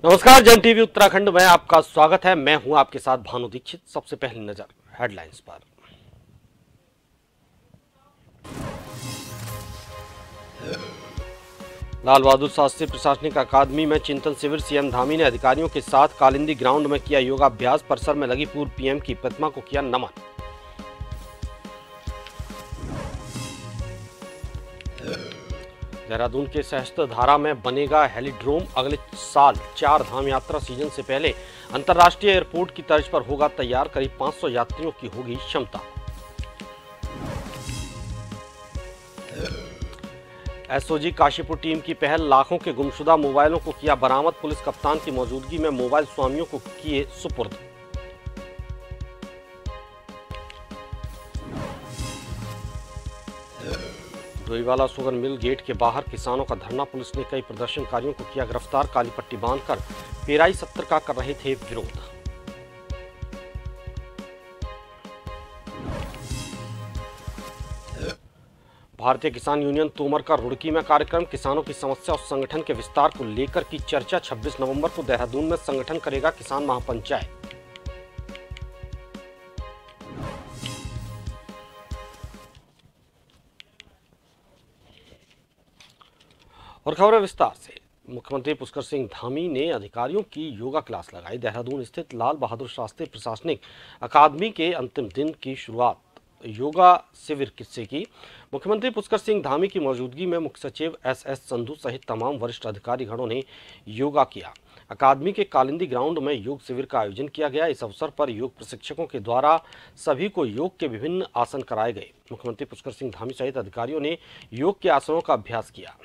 नमस्कार, जन टीवी उत्तराखंड में आपका स्वागत है। मैं हूं आपके साथ भानु दीक्षित। सबसे पहली नजर हेडलाइंस पर। लाल बहादुर शास्त्री प्रशासनिक अकादमी में चिंतन शिविर। सीएम धामी ने अधिकारियों के साथ कालिंदी ग्राउंड में किया योगाभ्यास। परिसर में लगी पूर्व पीएम की प्रतिमा को किया नमन। देहरादून के सहस्त्रधारा में बनेगा हेलीड्रोम। अगले साल 4 धाम यात्रा सीजन से पहले अंतर्राष्ट्रीय एयरपोर्ट की तर्ज पर होगा तैयार। करीब 500 यात्रियों की होगी क्षमता। एसओजी काशीपुर टीम की पहल। लाखों के गुमशुदा मोबाइलों को किया बरामद। पुलिस कप्तान की मौजूदगी में मोबाइल स्वामियों को किए सुपुर्द। डोईवाला शुगर मिल गेट के बाहर किसानों का धरना। पुलिस ने कई प्रदर्शनकारियों को किया गिरफ्तार। काली पट्टी बांधकर पेराई 70 का कर रहे थे विरोध। भारतीय किसान यूनियन तोमर का रुड़की में कार्यक्रम। किसानों की समस्या और संगठन के विस्तार को लेकर की चर्चा। 26 नवंबर को देहरादून में संगठन करेगा किसान महापंचायत। और खबरें विस्तार से। मुख्यमंत्री पुष्कर सिंह धामी ने अधिकारियों की योगा क्लास लगाई। देहरादून स्थित लाल बहादुर शास्त्री प्रशासनिक अकादमी के अंतिम दिन की शुरुआत योगा शिविर से की। मुख्यमंत्री पुष्कर सिंह धामी की मौजूदगी में मुख्य सचिव एस संधू सहित तमाम वरिष्ठ अधिकारी गणों ने योगा किया। अकादमी के कालिंदी ग्राउंड में योग शिविर का आयोजन किया गया। इस अवसर पर योग प्रशिक्षकों के द्वारा सभी को योग के विभिन्न आसन कराए गए। मुख्यमंत्री पुष्कर सिंह धामी सहित अधिकारियों ने योग के आसनों का अभ्यास किया।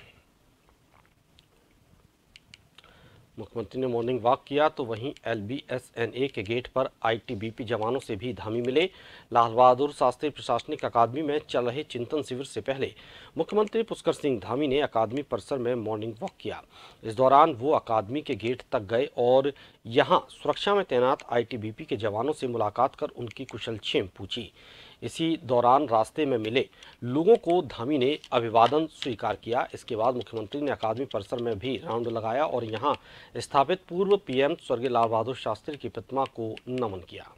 मुख्यमंत्री ने मॉर्निंग वॉक किया तो वहीं LBSNA के गेट पर ITBP जवानों से भी धामी मिले। लाल बहादुर शास्त्री प्रशासनिक अकादमी में चल रहे चिंतन शिविर से पहले मुख्यमंत्री पुष्कर सिंह धामी ने अकादमी परिसर में मॉर्निंग वॉक किया। इस दौरान वो अकादमी के गेट तक गए और यहां सुरक्षा में तैनात ITBP के जवानों से मुलाकात कर उनकी कुशलक्षेम पूछी। इसी दौरान रास्ते में मिले लोगों को धामी ने अभिवादन स्वीकार किया। इसके बाद मुख्यमंत्री ने अकादमी परिसर में भी राउंड लगाया और यहां स्थापित पूर्व पीएम स्वर्गीय लाल बहादुर शास्त्री की प्रतिमा को नमन किया।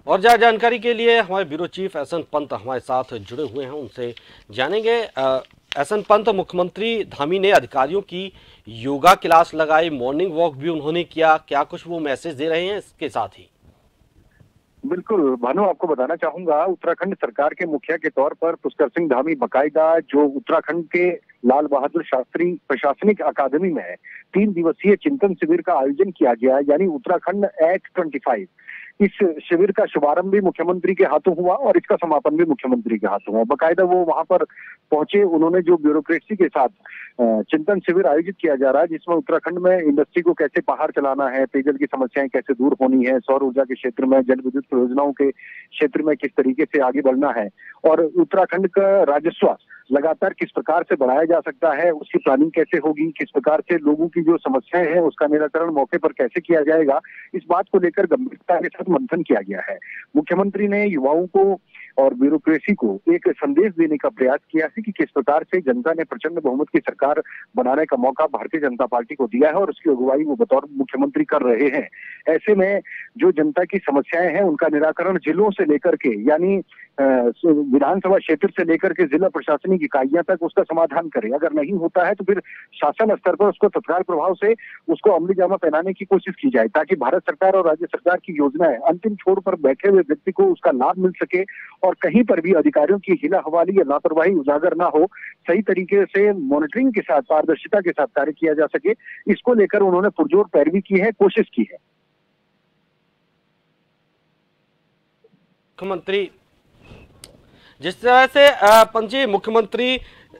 और ज्यादा जानकारी के लिए हमारे ब्यूरो चीफ एसएन पंत हमारे साथ जुड़े हुए हैं, उनसे जानेंगे। एसएन पंत, मुख्यमंत्री धामी ने अधिकारियों की योगा क्लास लगाई, मॉर्निंग वॉक भी उन्होंने किया, क्या कुछ वो मैसेज दे रहे हैं इसके साथ ही? बिल्कुल भानु, आपको बताना चाहूंगा, उत्तराखंड सरकार के मुखिया के तौर पर पुष्कर सिंह धामी बकायदा जो उत्तराखंड के लाल बहादुर शास्त्री प्रशासनिक अकादमी में 3 दिवसीय चिंतन शिविर का आयोजन किया गया, यानी उत्तराखंड एक्ट 25। इस शिविर का शुभारंभ भी मुख्यमंत्री के हाथों हुआ और इसका समापन भी मुख्यमंत्री के हाथों हुआ। बकायदा वो वहां पर पहुंचे, उन्होंने जो ब्यूरोक्रेसी के साथ चिंतन शिविर आयोजित किया जा रहा है, जिसमें उत्तराखंड में इंडस्ट्री को कैसे बाहर चलाना है, पेयजल की समस्याएं कैसे दूर होनी है, सौर ऊर्जा के क्षेत्र में, जल विद्युत परियोजनाओं के क्षेत्र में किस तरीके से आगे बढ़ना है और उत्तराखंड का राजस्व लगातार किस प्रकार से बढ़ाया जा सकता है, उसकी प्लानिंग कैसे होगी, किस प्रकार से लोगों की जो समस्याएं हैं उसका निराकरण मौके पर कैसे किया जाएगा, इस बात को लेकर गंभीरता के साथ मंथन किया गया है। मुख्यमंत्री ने युवाओं को और ब्यूरोक्रेसी को एक संदेश देने का प्रयास किया है कि किस प्रकार से जनता ने प्रचंड बहुमत की सरकार बनाने का मौका भारतीय जनता पार्टी को दिया है और उसकी अगुवाई वो बतौर मुख्यमंत्री कर रहे हैं। ऐसे में जो जनता की समस्याएं हैं उनका निराकरण जिलों से लेकर के, यानी विधानसभा क्षेत्र से लेकर के जिला प्रशासनिक इकाइयां तक उसका समाधान करें। अगर नहीं होता है तो फिर शासन स्तर पर उसको तत्काल प्रभाव से उसको अमली जामा पहनाने की कोशिश की जाए, ताकि भारत सरकार और राज्य सरकार की योजनाएं अंतिम छोर पर बैठे हुए व्यक्ति को उसका लाभ मिल सके और कहीं पर भी अधिकारियों की हिला हवाली या लापरवाही उजागर ना हो, सही तरीके से मॉनिटरिंग के साथ, पारदर्शिता के साथ कार्य किया जा सके। इसको लेकर उन्होंने पुरजोर पैरवी की है, कोशिश की है। मुख्यमंत्री जिस तरह से पंजी मुख्यमंत्री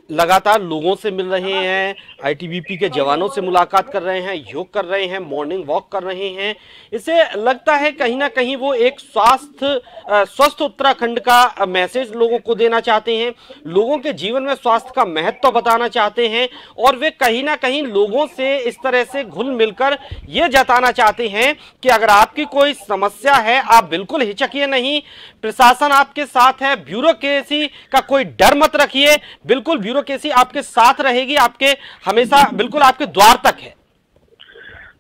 लगातार लोगों से मिल रहे हैं, आईटीबीपी के जवानों से मुलाकात कर रहे हैं, योग कर रहे हैं, मॉर्निंग वॉक कर रहे हैं। इससे लगता है कहीं ना कहीं वो एक स्वस्थ उत्तराखंड का मैसेज लोगों को देना चाहते हैं, लोगों के जीवन में स्वास्थ्य का महत्व बताना चाहते हैं, और वे कहीं ना कहीं लोगों से इस तरह से घुल मिलकर ये जताना चाहते हैं कि अगर आपकी कोई समस्या है आप बिल्कुल हिचकिए नहीं, प्रशासन आपके साथ है, ब्यूरोक्रेसी का कोई डर मत रखिए, बिल्कुल ब्यूरोक्रेसी आपके साथ रहेगी, आपके हमेशा बिल्कुल आपके द्वार तक है।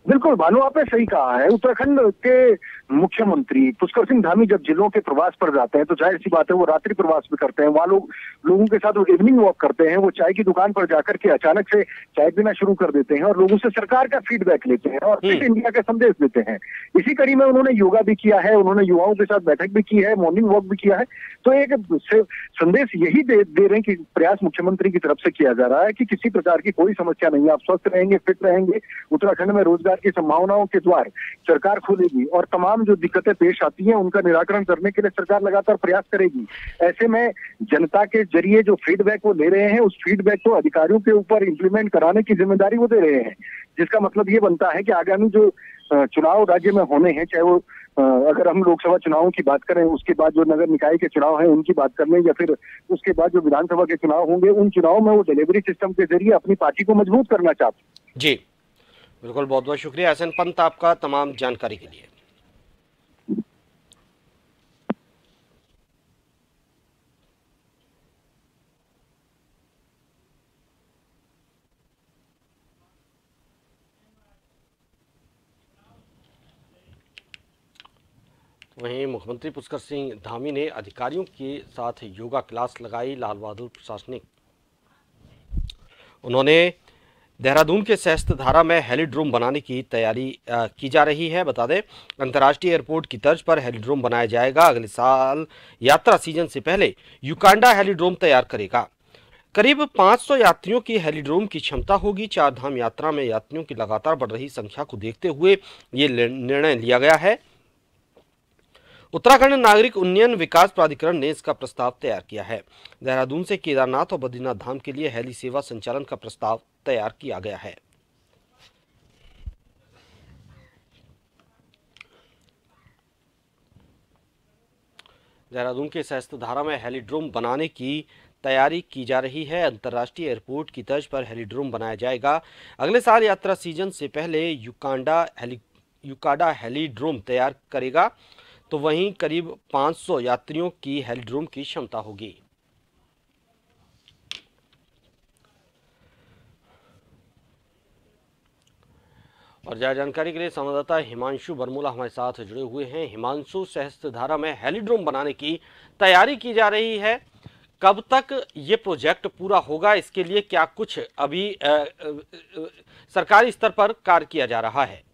बिल्कुल भानु, आपने सही कहा है। उत्तराखंड के मुख्यमंत्री पुष्कर सिंह धामी जब जिलों के प्रवास पर जाते हैं तो जाहिर सी बात है वो रात्रि प्रवास भी करते हैं, वहां लोगों के साथ वो इवनिंग वॉक करते हैं, वो चाय की दुकान पर जाकर के अचानक से चाय पीना शुरू कर देते हैं और लोगों से सरकार का फीडबैक लेते हैं और फिट इंडिया का संदेश देते हैं। इसी कड़ी में उन्होंने योगा भी किया है, उन्होंने युवाओं के साथ बैठक भी की है, मॉर्निंग वॉक भी किया है। तो एक संदेश यही दे रहे हैं कि प्रयास मुख्यमंत्री की तरफ से किया जा रहा है कि किसी प्रकार की कोई समस्या नहीं है, आप स्वस्थ रहेंगे, फिट रहेंगे, उत्तराखंड में रोजगार की संभावनाओं के द्वार सरकार खोलेगी और तमाम जो दिक्कतें पेश आती हैं उनका निराकरण करने के लिए सरकार लगातार प्रयास करेगी। ऐसे में जनता के जरिए जो फीडबैक वो ले रहे हैं, उस फीडबैक को अधिकारियों के ऊपर इंप्लीमेंट कराने की जिम्मेदारी वो दे रहे हैं, जिसका मतलब ये बनता है कि आगामी जो चुनाव राज्य में होने हैं, चाहे वो अगर हम लोकसभा चुनावों की बात करें, उसके बाद जो नगर निकाय के चुनाव हैं उनकी बात कर लें, या फिर उसके बाद जो विधानसभा के चुनाव होंगे, उन चुनावों में वो डिलीवरी सिस्टम के जरिए अपनी पार्टी को मजबूत करना चाहते हैं। जी बिल्कुल, बहुत बहुत शुक्रिया एसएन पंत आपका तमाम जानकारी के लिए। वहीं मुख्यमंत्री पुष्कर सिंह धामी ने अधिकारियों के साथ योगा क्लास लगाई। लाल बहादुर प्रशासनिक उन्होंने देहरादून के सहस्त्रधारा में हेलीड्रोम बनाने की तैयारी की जा रही है। बता दें, अंतर्राष्ट्रीय एयरपोर्ट की तर्ज पर हेलीड्रोम बनाया जाएगा। अगले साल यात्रा सीजन से पहले युकांडा हेलीड्रोम तैयार करेगा। करीब 500 यात्रियों की हेलीड्रोम की क्षमता होगी। चार धाम यात्रा में यात्रियों की लगातार बढ़ रही संख्या को देखते हुए ये निर्णय लिया गया है। उत्तराखंड नागरिक उन्नयन विकास प्राधिकरण ने इसका प्रस्ताव तैयार किया है। देहरादून से केदारनाथ और बद्रीनाथ धाम के लिए हेली सेवा संचालन का प्रस्ताव तैयार किया गया है। देहरादून के सहस्त्रधारा में हेलीड्रोम बनाने की तैयारी की जा रही है। अंतर्राष्ट्रीय एयरपोर्ट की तर्ज पर हेलीड्रोम बनाया जाएगा। अगले साल यात्रा सीजन से पहले युकांडा हेलीड्रोम तैयार करेगा। तो वहीं करीब 500 यात्रियों की हेलीड्रोम की क्षमता होगी। और ज्यादा जानकारी के लिए संवाददाता हिमांशु बरमूला हमारे साथ जुड़े हुए हैं। हिमांशु, सहस्त्रधारा में हेलीड्रोम बनाने की तैयारी की जा रही है, कब तक ये प्रोजेक्ट पूरा होगा, इसके लिए क्या कुछ अभी सरकारी स्तर पर कार्य किया जा रहा है?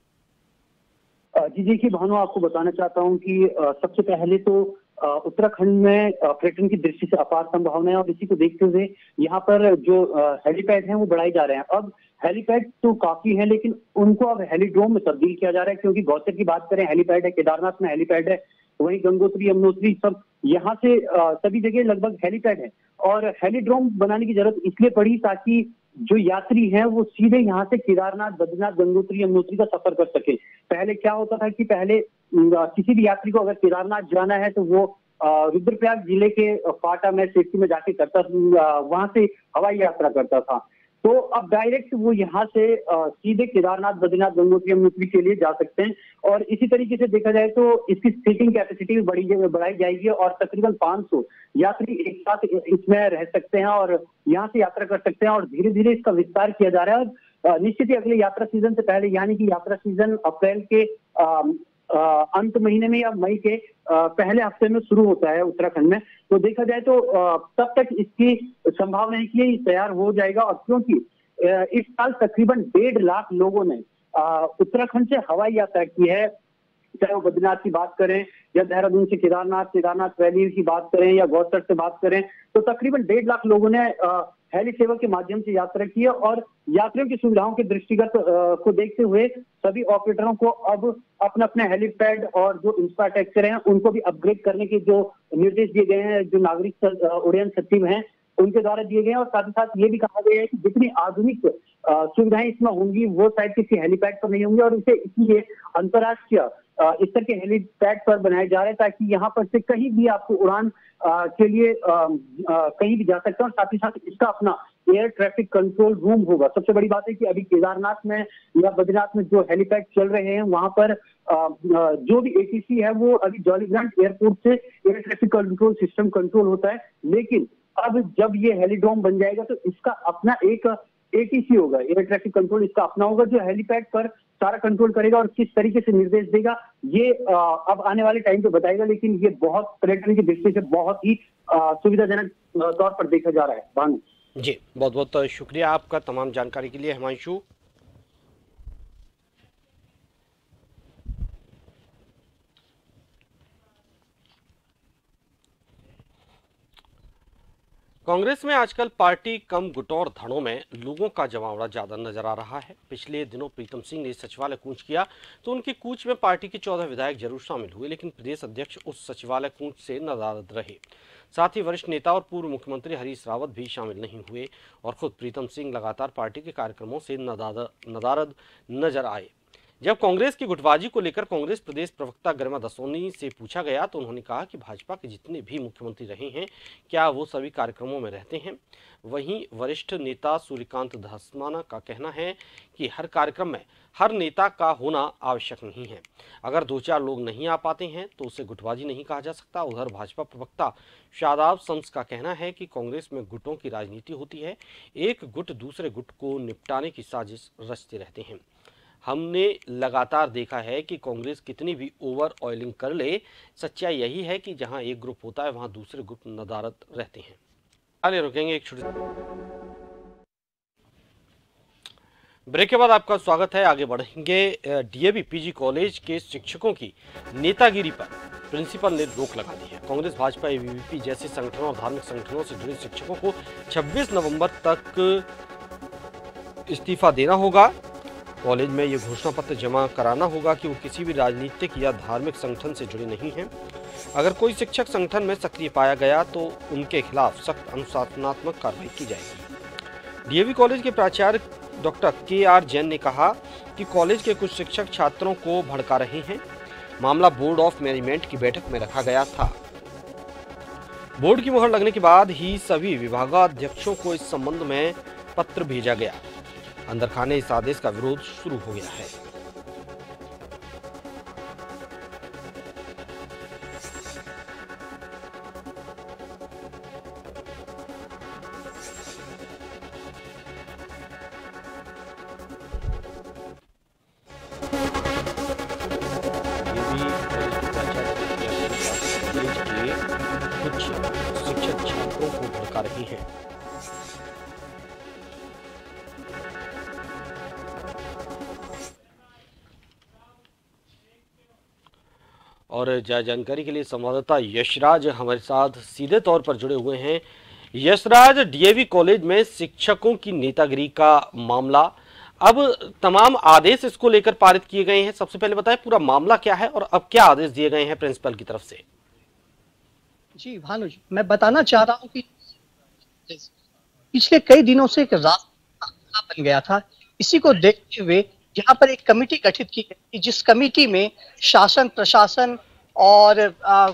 जी देखिए भानु, आपको बताना चाहता हूं कि सबसे पहले तो उत्तराखंड में पर्यटन की दृष्टि से अपार संभावना है और इसी को देखते हुए यहाँ पर जो हेलीपैड हैं वो बढ़ाए जा रहे हैं। अब हेलीपैड तो काफी है लेकिन उनको अब हेलीड्रोम में तब्दील किया जा रहा है, क्योंकि गौचर की बात करें हेलीपैड है, केदारनाथ में हेलीपैड है, वहीं गंगोत्री, यमुनोत्री, सब यहाँ से सभी जगह लगभग हेलीपैड है। और हेलीड्रोम बनाने की जरूरत इसलिए पड़ी ताकि जो यात्री हैं वो सीधे यहाँ से केदारनाथ, बद्रीनाथ, गंगोत्री, यमुनोत्री का सफर कर सके। पहले क्या होता था कि पहले किसी भी यात्री को अगर केदारनाथ जाना है तो वो रुद्रप्रयाग जिले के फाटा में सेफ्टी में जाके करता, वहां से हवाई यात्रा करता था। तो अब डायरेक्ट वो यहाँ से सीधे केदारनाथ, बद्रीनाथ, गंगोत्री, यमुनोत्री के लिए जा सकते हैं। और इसी तरीके से देखा जाए तो इसकी सीटिंग कैपेसिटी भी बढ़ाई जाएगी और तकरीबन 500 यात्री एक साथ इसमें रह सकते हैं और यहाँ से यात्रा कर सकते हैं। और धीरे धीरे इसका विस्तार किया जा रहा है। निश्चित ही अगले यात्रा सीजन से पहले, यानी कि यात्रा सीजन अप्रैल के अंत महीने में या मई के पहले हफ्ते में शुरू होता है उत्तराखंड में, तो देखा जाए तो तब तक इसकी संभावना है कि ये तैयार हो जाएगा। और क्योंकि इस साल तकरीबन 1.5 लाख लोगों ने उत्तराखंड से हवाई यात्रा की है, चाहे वो बद्रीनाथ की बात करें या देहरादून से केदारनाथ, केदारनाथ वैली की बात करें या गौचर से बात करें, तो तकरीबन 1.5 लाख लोगों ने हेली सेवा के माध्यम से यात्रा की है। और यात्रियों की सुविधाओं के दृष्टिगत को देखते हुए सभी ऑपरेटरों को अब अपने अपने हेलीपैड और जो इंफ्रास्ट्रक्चर हैं उनको भी अपग्रेड करने के जो निर्देश दिए गए हैं। जो नागरिक उड्डयन सचिव हैं उनके द्वारा दिए गए हैं। और साथ ही साथ ये भी कहा गया है कि जितनी आधुनिक सुविधाएं इसमें होंगी वो शायद किसी हेलीपैड पर नहीं होंगी, और इसे इसलिए अंतर्राष्ट्रीय स्तर के हेलीपैड पर बनाए जा रहे हैं ताकि यहाँ पर से कहीं भी आपको उड़ान के लिए कहीं भी जा सकते हैं। और साथ ही साथ इसका अपना एयर ट्रैफिक कंट्रोल रूम होगा। सबसे बड़ी बात है कि अभी केदारनाथ में या बद्रीनाथ में जो हेलीपैड चल रहे हैं वहां पर जो भी एटीसी है वो अभी जॉलीग्रांट एयरपोर्ट से air traffic control system control होता है, लेकिन अब जब ये हेलीड्रोम बन जाएगा तो इसका अपना एक एटीसी होगा, एयर ट्रैफिक कंट्रोल इसका अपना होगा, जो हेलीपैड पर सारा कंट्रोल करेगा और किस तरीके से निर्देश देगा ये अब आने वाले टाइम पे बताएगा। लेकिन ये बहुत पर्यटन की दृष्टि से बहुत ही सुविधाजनक तौर पर देखा जा रहा है। भानु जी, बहुत बहुत शुक्रिया आपका तमाम जानकारी के लिए हिमांशु। कांग्रेस में आजकल पार्टी कम गुटों और धड़ों में लोगों का जमावड़ा ज्यादा नजर आ रहा है। पिछले दिनों प्रीतम सिंह ने सचिवालय कूच किया तो उनकी कूच में पार्टी के 14 विधायक जरूर शामिल हुए, लेकिन प्रदेश अध्यक्ष उस सचिवालय कूच से नाराज रहे। साथ ही वरिष्ठ नेता और पूर्व मुख्यमंत्री हरीश रावत भी शामिल नहीं हुए और खुद प्रीतम सिंह लगातार पार्टी के कार्यक्रमों से नदारद नजर आए। जब कांग्रेस की गुटबाजी को लेकर कांग्रेस प्रदेश प्रवक्ता गरिमा दसोनी से पूछा गया तो उन्होंने कहा कि भाजपा के जितने भी मुख्यमंत्री रहे हैं क्या वो सभी कार्यक्रमों में रहते हैं। वहीं वरिष्ठ नेता सूर्यकांत धस्माना का कहना है कि हर कार्यक्रम में हर नेता का होना आवश्यक नहीं है। अगर 2-4 लोग नहीं आ पाते हैं तो उसे गुटबाजी नहीं कहा जा सकता। उधर भाजपा प्रवक्ता शादाब शम्स का कहना है कि कांग्रेस में गुटों की राजनीति होती है, एक गुट दूसरे गुट को निपटाने की साजिश रचते रहते हैं। हमने लगातार देखा है कि कांग्रेस कितनी भी ओवर ऑयलिंग कर ले, सच्चाई यही है कि जहां एक ग्रुप होता है वहां दूसरे ग्रुप नदारद रहते हैं। आगे रुकेंगे एक छोटी ब्रेक के बाद आपका स्वागत है। आगे बढ़ेंगे। डीएवी पीजी कॉलेज के शिक्षकों की नेतागिरी पर प्रिंसिपल ने रोक लगा दी है। कांग्रेस, भाजपा, एबीवीपी जैसे संगठनों और धार्मिक संगठनों से जुड़े शिक्षकों को 26 नवंबर तक इस्तीफा देना होगा। कॉलेज में ये घोषणा पत्र जमा कराना होगा कि वो किसी भी राजनीतिक या धार्मिक संगठन से जुड़े नहीं हैं। अगर कोई शिक्षक संगठन में सक्रिय पाया गया तो उनके खिलाफ सख्त अनुशासनात्मक कार्रवाई की जाएगी। डीएवी कॉलेज के प्राचार्य डॉक्टर KR जैन ने कहा कि कॉलेज के कुछ शिक्षक छात्रों को भड़का रहे हैं। मामला बोर्ड ऑफ मैनेजमेंट की बैठक में रखा गया था। बोर्ड की मुहर लगने के बाद ही सभी विभागाध्यक्षों को इस संबंध में पत्र भेजा गया। अंदर खाने इस आदेश का विरोध शुरू हो गया है। कुछ शिक्षक छात्रों को भड़का रहे हैं। और जानकारी के लिए संवाददाता यशराज हमारे साथ सीधे तौर पर जुड़े हुए हैं। यशराज, डीएवी कॉलेज में शिक्षकों की नेतागिरी का मामला, अब तमाम आदेश इसको लेकर पारित किए गए हैं। सबसे पहले बताएं पूरा मामला क्या है और अब क्या आदेश दिए गए हैं प्रिंसिपल की तरफ से। जी भानु जी, मैं बताना चाह रहा हूं कि पिछले कई दिनों से एक रास्ता बन गया था। इसी को देखते हुए यहाँ पर एक कमेटी गठित की गई, जिस कमेटी में शासन, प्रशासन और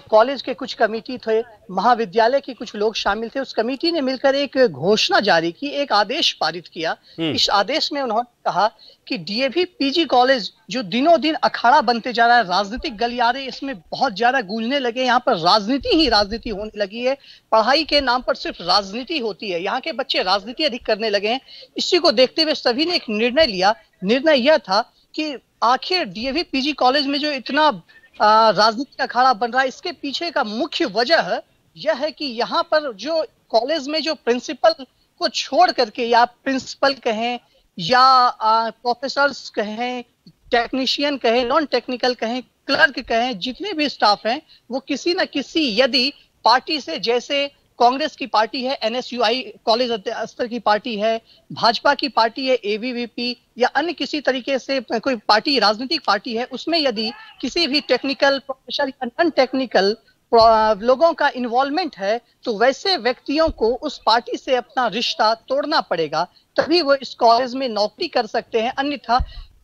कॉलेज के कुछ कमेटी थे, महाविद्यालय के कुछ लोग शामिल थे। उस कमेटी ने मिलकर एक घोषणा जारी की, एक आदेश पारित किया। इस आदेश में उन्होंने कहा कि डीएवी पीजी कॉलेज जो दिनों दिन अखाड़ा बनते जा रहा है, राजनीतिक गलियारे इसमें बहुत ज्यादा गूंजने लगे, यहाँ पर राजनीति ही राजनीति होने लगी है। पढ़ाई के नाम पर सिर्फ राजनीति होती है, यहाँ के बच्चे राजनीति अधिक करने लगे हैं। इसी को देखते हुए सभी ने एक निर्णय लिया। निर्णय यह था कि आखिर डीएवी पीजी कॉलेज में जो इतना राजनीति का अखाड़ा बन रहा है, इसके पीछे का मुख्य वजह यह है कि यहाँ पर जो कॉलेज में जो प्रिंसिपल को छोड़ करके, या प्रिंसिपल कहें या प्रोफेसर्स कहें, टेक्नीशियन कहें, नॉन टेक्निकल कहें, क्लर्क कहें, जितने भी स्टाफ हैं वो किसी न किसी, यदि पार्टी से, जैसे कांग्रेस की पार्टी है NSUI कॉलेज स्तर की पार्टी है, भाजपा की पार्टी है ABVP, या अन्य किसी तरीके से कोई पार्टी, राजनीतिक पार्टी है, उसमें यदि किसी भी टेक्निकल प्रोफेसर या नॉन टेक्निकल लोगों का इन्वॉल्वमेंट है, तो वैसे व्यक्तियों को उस पार्टी से अपना रिश्ता तोड़ना पड़ेगा, तभी वो इस कॉलेज में नौकरी कर सकते हैं, अन्यथा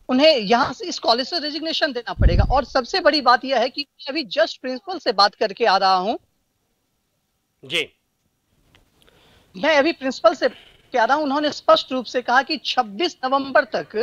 उन्हें यहां से इस कॉलेज से रेजिग्नेशन देना पड़ेगा। और सबसे बड़ी बात यह है कि अभी जस्ट प्रिंसिपल से बात करके आ रहा हूं जी, मैं अभी प्रिंसिपल से कह रहा हूं, उन्होंने स्पष्ट रूप से कहा कि 26 नवंबर तक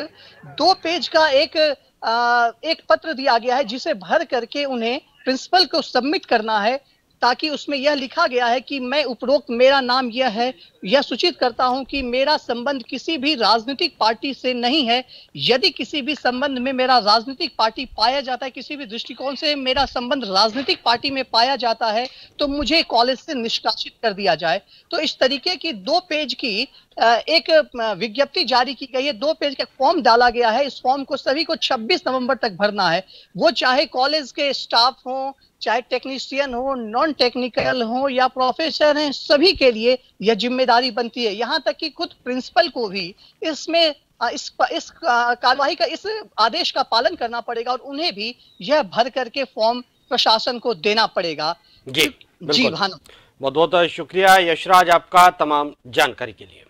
2 पेज का एक पत्र दिया गया है, जिसे भर करके उन्हें प्रिंसिपल को सबमिट करना है, ताकि उसमें यह लिखा गया है कि मैं उपरोक्त मेरा नाम यह है, यह सूचित करता हूं कि मेरा संबंध किसी भी राजनीतिक पार्टी से नहीं है। यदि किसी भी संबंध में मेरा राजनीतिक पार्टी पाया जाता है, किसी भी दृष्टिकोण से मेरा संबंध राजनीतिक पार्टी में पाया जाता है, तो मुझे कॉलेज से निष्कासित कर दिया जाए। तो इस तरीके की 2 पेज की एक विज्ञप्ति जारी की गई है, 2 पेज का फॉर्म डाला गया है। इस फॉर्म को सभी को 26 नवंबर तक भरना है। वो चाहे कॉलेज के स्टाफ हो, चाहे टेक्नीशियन हो, नॉन टेक्निकल हो या प्रोफेसर हैं, सभी के लिए यह जिम्मेदारी बनती है। यहाँ तक कि खुद प्रिंसिपल को भी इसमें इस कार्यवाही का, इस आदेश का पालन करना पड़ेगा और उन्हें भी यह भर करके फॉर्म प्रशासन को देना पड़ेगा। जी जी भानु, बहुत बहुत शुक्रिया यशराज आपका तमाम जानकारी के लिए।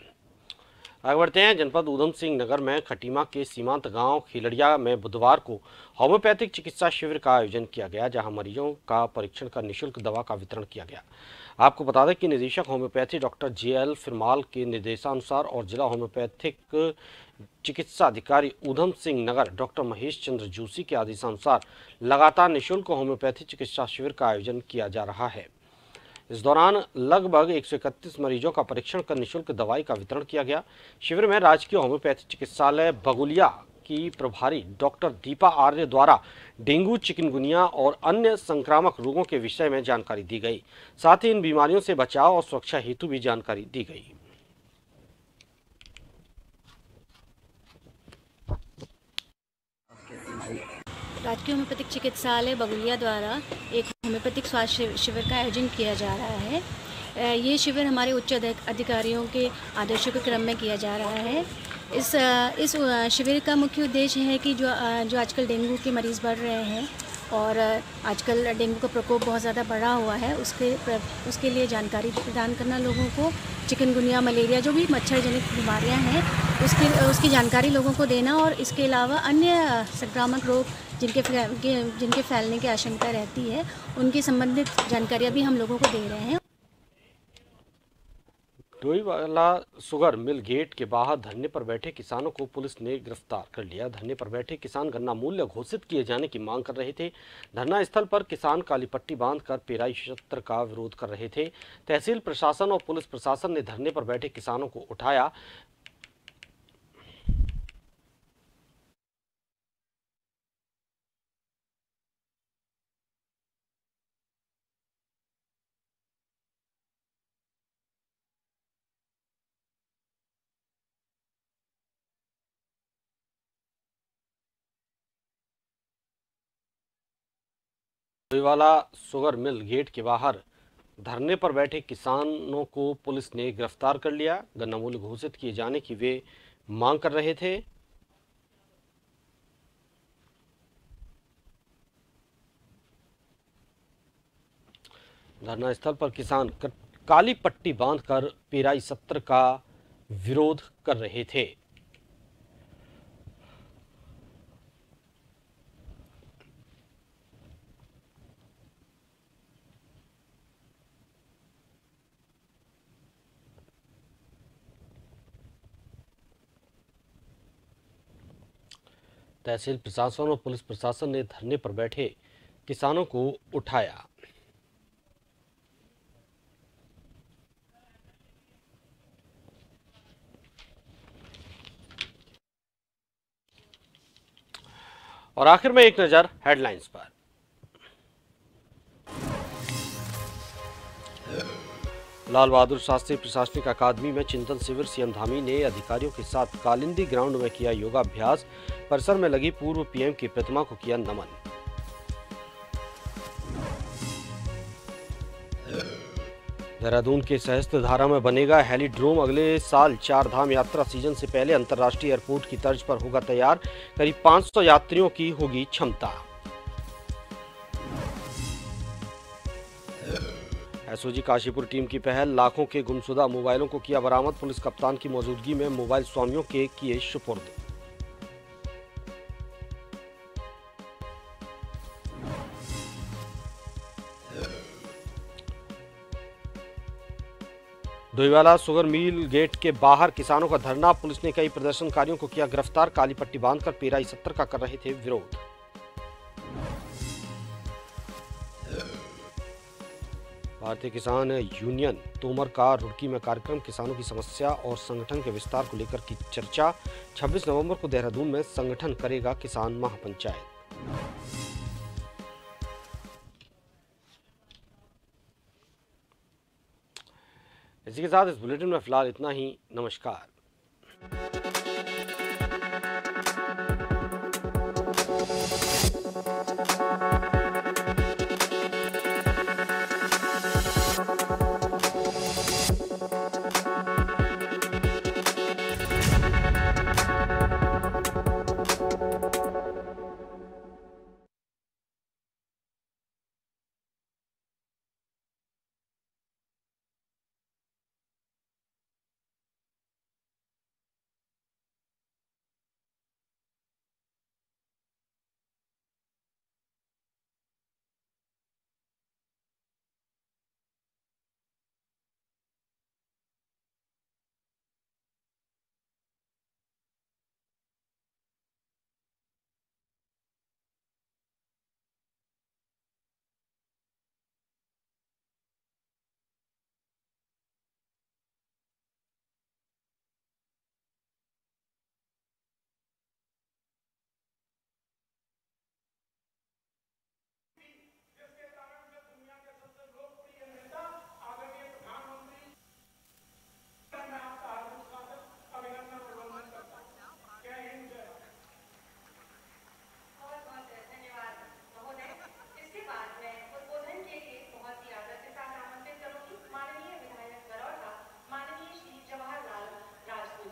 आगे बढ़ते हैं। जनपद ऊधम सिंह नगर में खटीमा के सीमांत गांव खिलड़िया में बुधवार को होम्योपैथिक चिकित्सा शिविर का आयोजन किया गया, जहां मरीजों का परीक्षण कर निःशुल्क दवा का वितरण किया गया। आपको बता दें कि निदेशक होम्योपैथी डॉक्टर JL फिरमाल के निर्देशानुसार और जिला होम्योपैथिक चिकित्सा अधिकारी ऊधम सिंह नगर डॉक्टर महेश चंद्र जूसी के आदेशानुसार लगातार निःशुल्क होम्योपैथी चिकित्सा शिविर का आयोजन किया जा रहा है। इस दौरान लगभग 131 मरीजों का परीक्षण कर निःशुल्क दवाई का वितरण किया गया। शिविर में राजकीय होम्योपैथी चिकित्सालय बगुलिया की प्रभारी डॉक्टर दीपा आर्य द्वारा डेंगू, चिकनगुनिया और अन्य संक्रामक रोगों के विषय में जानकारी दी गई। साथ ही इन बीमारियों से बचाव और सुरक्षा हेतु भी जानकारी दी गई। राजकीय होम्योपैथिक चिकित्सालय बगुलिया द्वारा एक होम्योपैथिक स्वास्थ्य शिविर का आयोजन किया जा रहा है। ये शिविर हमारे उच्च अधिकारियों के आदेशों के क्रम में किया जा रहा है। इस शिविर का मुख्य उद्देश्य है कि जो आजकल डेंगू के मरीज़ बढ़ रहे हैं और आजकल डेंगू का प्रकोप बहुत ज़्यादा बढ़ा हुआ है, उसके लिए जानकारी प्रदान करना लोगों को। चिकनगुनिया, मलेरिया, जो भी मच्छर जनित बीमारियां हैं, उसकी जानकारी लोगों को देना और इसके अलावा अन्य संक्रामक रोग जिनके फैलने की आशंका रहती है, उनकी संबंधित जानकारियाँ भी हम लोगों को दे रहे हैं। डोईवाला शुगर मिल गेट के बाहर धरने पर बैठे किसानों को पुलिस ने गिरफ्तार कर लिया। धरने पर बैठे किसान गन्ना मूल्य घोषित किए जाने की मांग कर रहे थे। धरना स्थल पर किसान काली पट्टी बांधकर पेराई क्षेत्र का विरोध कर रहे थे। तहसील प्रशासन और पुलिस प्रशासन ने धरने पर बैठे किसानों को उठाया। डोईवाला शुगर मिल गेट के बाहर धरने पर बैठे किसानों को पुलिस ने गिरफ्तार कर लिया। गन्ना मूल्य घोषित किए जाने की वे मांग कर रहे थे। धरना स्थल पर किसान काली पट्टी बांधकर पेराई सत्र का विरोध कर रहे थे। तहसील प्रशासन और पुलिस प्रशासन ने धरने पर बैठे किसानों को उठाया। और आखिर में एक नजर हेडलाइंस पर। लाल बहादुर शास्त्री प्रशासनिक अकादमी में चिंतन शिविर। सीएम धामी ने अधिकारियों के साथ कालिंदी ग्राउंड में किया योगाभ्यास। परिसर में लगी पूर्व पीएम की प्रतिमा को किया नमन। देहरादून के सहस्त्रधारा में बनेगा हेलीड्रोम। अगले साल 4 धाम यात्रा सीजन से पहले अंतर्राष्ट्रीय एयरपोर्ट की तर्ज पर होगा तैयार। करीब 500 यात्रियों की होगी क्षमता। एसओजी काशीपुर टीम की पहल, लाखों के गुमशुदा मोबाइलों को किया बरामद। पुलिस कप्तान की मौजूदगी में मोबाइल स्वामियों के किए सुपुर्द। डोईवाला शुगर मिल गेट के बाहर किसानों का धरना, पुलिस ने कई प्रदर्शनकारियों को किया गिरफ्तार। काली पट्टी बांधकर पेराई 70 का कर रहे थे विरोध। भारतीय किसान यूनियन तोमर का रुड़की में कार्यक्रम, किसानों की समस्या और संगठन के विस्तार को लेकर की चर्चा। 26 नवंबर को देहरादून में संगठन करेगा किसान महापंचायत। इसी के साथ इस बुलेटिन में फिलहाल इतना ही। नमस्कार।